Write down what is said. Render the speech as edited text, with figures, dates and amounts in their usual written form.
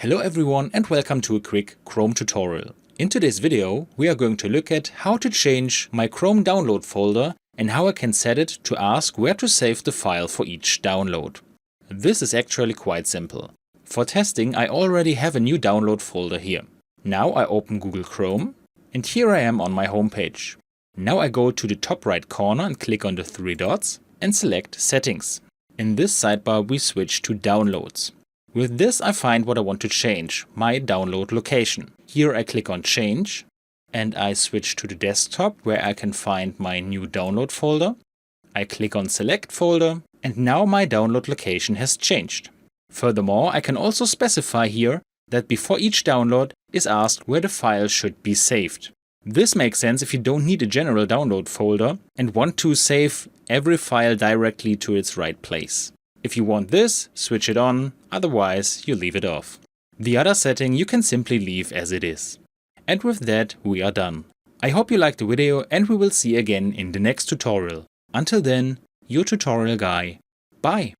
Hello everyone and welcome to a quick Chrome tutorial. In today's video we are going to look at how to change my Chrome download folder and how I can set it to ask where to save the file for each download. This is actually quite simple. For testing I already have a new download folder here. Now I open Google Chrome and here I am on my home page. Now I go to the top right corner and click on the three dots and select Settings. In this sidebar we switch to Downloads. With this I find what I want to change, my download location. Here I click on Change and I switch to the desktop where I can find my new download folder. I click on Select Folder and now my download location has changed. Furthermore, I can also specify here that before each download is asked where the file should be saved. This makes sense if you don't need a general download folder and want to save every file directly to its right place. If you want this, switch it on, otherwise you leave it off. The other setting you can simply leave as it is. And with that we are done. I hope you liked the video and we will see again in the next tutorial. Until then, your tutorial guy. Bye!